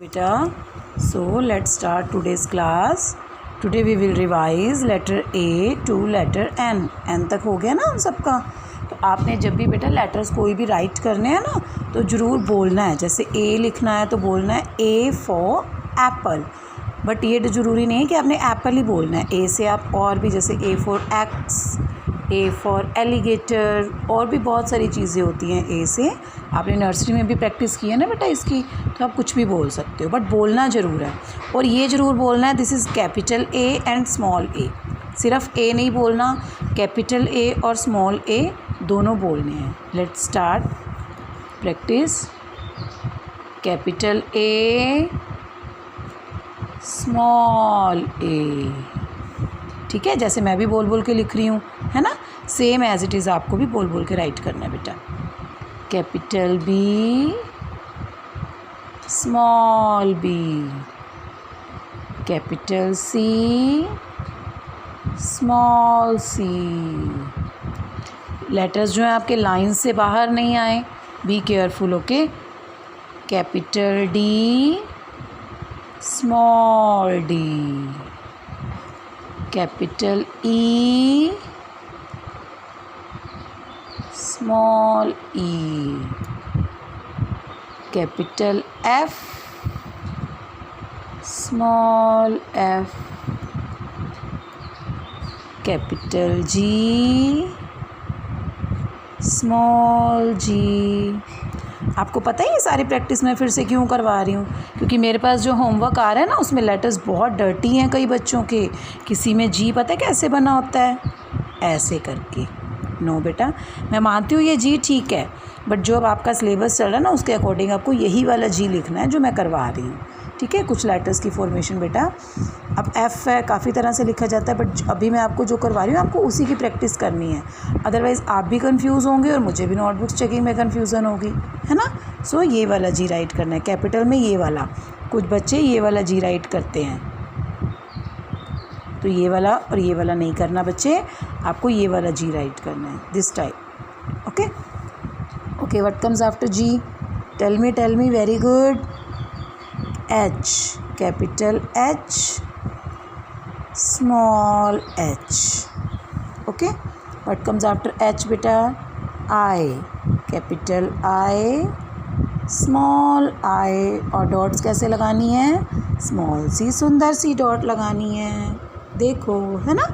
Beta, so let's start today's class. Today we will revise letter A to letter N. N तक हो गया ना हम सबका. तो आपने जब भी बेटा लेटर्स कोई भी राइट करने हैं ना तो ज़रूर बोलना है. जैसे A लिखना है तो बोलना है A for apple. बट ये ज़रूरी नहीं है कि आपने एप्पल ही बोलना है. A से आप और भी जैसे A for X, A for alligator और भी बहुत सारी चीज़ें होती हैं A से. आपने नर्सरी में भी प्रैक्टिस की है ना बेटा इसकी, तो आप कुछ भी बोल सकते हो बट बोलना ज़रूर है. और ये ज़रूर बोलना है this is capital A and small a. सिर्फ A नहीं बोलना, कैपिटल A और स्मॉल a दोनों बोलने हैं. Let's start practice. Capital A small a. ठीक है, जैसे मैं भी बोल बोल के लिख रही हूँ है ना, सेम एज इट इज़ आपको भी बोल बोल के राइट करना है बेटा. Capital B small b, capital C small c. Letters जो हैं आपके लाइन से बाहर नहीं आए, be careful. Okay, capital D small d, capital E small e, capital F small f, capital G small g. आपको पता है ये सारी प्रैक्टिस मैं फिर से क्यों करवा रही हूँ, क्योंकि मेरे पास जो होमवर्क आ रहा है ना उसमें लेटर्स बहुत डर्टी हैं कई बच्चों के. किसी में जी पता है कैसे बना होता है, ऐसे करके. नो बेटा, मैं मानती हूँ ये जी ठीक है, बट जो अब आपका सिलेबस चल रहा है ना उसके अकॉर्डिंग आपको यही वाला जी लिखना है जो मैं करवा रही हूँ. ठीक है, कुछ लेटर्स की फॉर्मेशन बेटा. अब एफ़ है, काफ़ी तरह से लिखा जाता है, बट अभी मैं आपको जो करवा रही हूँ आपको उसी की प्रैक्टिस करनी है. अदरवाइज़ आप भी कंफ्यूज होंगे और मुझे भी नोटबुक्स चेकिंग में कन्फ्यूज़न होगी, है ना. सो ये वाला जी राइट करना है. कैपिटल में ये वाला, कुछ बच्चे ये वाला जी राइट करते हैं, तो ये वाला और ये वाला नहीं करना बच्चे, आपको ये वाला जी राइट करना है, this type. Okay okay, what comes after G? Tell me. Very good. H, capital H small h. Okay, what comes after H बेटा? I, capital I small i. और डॉट्स कैसे लगानी है? स्मॉल सी सुंदर C dot लगानी है, देखो, है ना.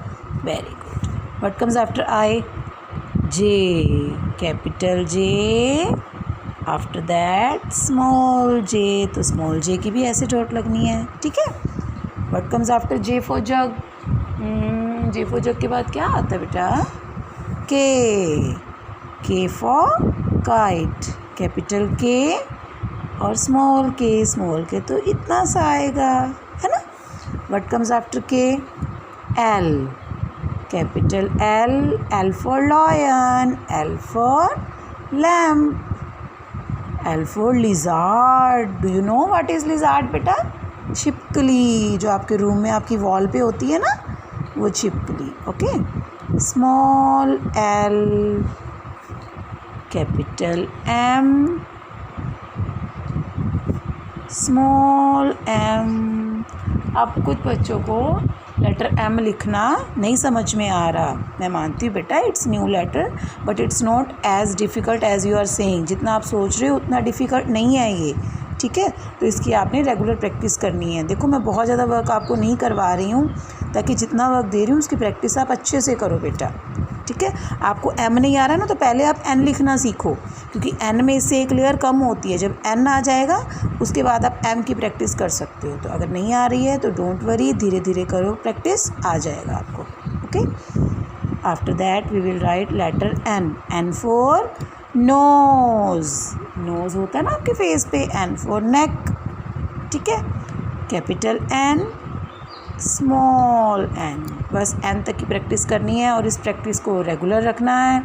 Very good. What comes after I? J, capital J after that small j. तो स्मॉल j की भी ऐसे डॉट लगनी है. ठीक है. What comes after J for jug? J for jug के बाद क्या आता है बेटा? K for kite, capital K और स्मॉल k तो इतना सा आएगा, है ना. What comes after K? L, capital L for lion, L for lamp, L for lizard. Do you know what is lizard बेटा? छिपकली, जो आपके रूम में आपकी वॉल पे होती है ना, वो छिपकली. Okay, small l, capital M small m. अब कुछ बच्चों को लेटर M लिखना नहीं समझ में आ रहा, मैं मानती हूँ बेटा it's new letter, but it's not as difficult as you are saying. जितना आप सोच रहे हो उतना डिफ़िकल्ट नहीं है ये. ठीक है, तो इसकी आपने रेगुलर प्रैक्टिस करनी है. देखो मैं बहुत ज़्यादा वर्क आपको नहीं करवा रही हूँ, ताकि जितना वर्क दे रही हूँ उसकी प्रैक्टिस आप अच्छे से करो बेटा. ठीक है, आपको M नहीं आ रहा ना तो पहले आप N लिखना सीखो, क्योंकि N में इससे एक लेयर कम होती है. जब N आ जाएगा उसके बाद आप M की प्रैक्टिस कर सकते हो. तो अगर नहीं आ रही है तो डोंट वरी, धीरे धीरे करो, प्रैक्टिस आ जाएगा आपको. Okay, after that we will write letter N for nose. Nose होता है ना आपके फेस पे. N for neck. ठीक है, कैपिटल N स्मॉल n. बस n तक की प्रैक्टिस करनी है और इस प्रैक्टिस को रेगुलर रखना है.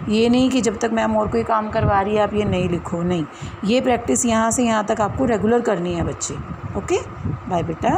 ये नहीं कि जब तक मैम और कोई काम करवा रही है आप ये नहीं लिखो, नहीं, ये प्रैक्टिस यहाँ से यहाँ तक आपको रेगुलर करनी है बच्चे. ओके, बाय बेटा.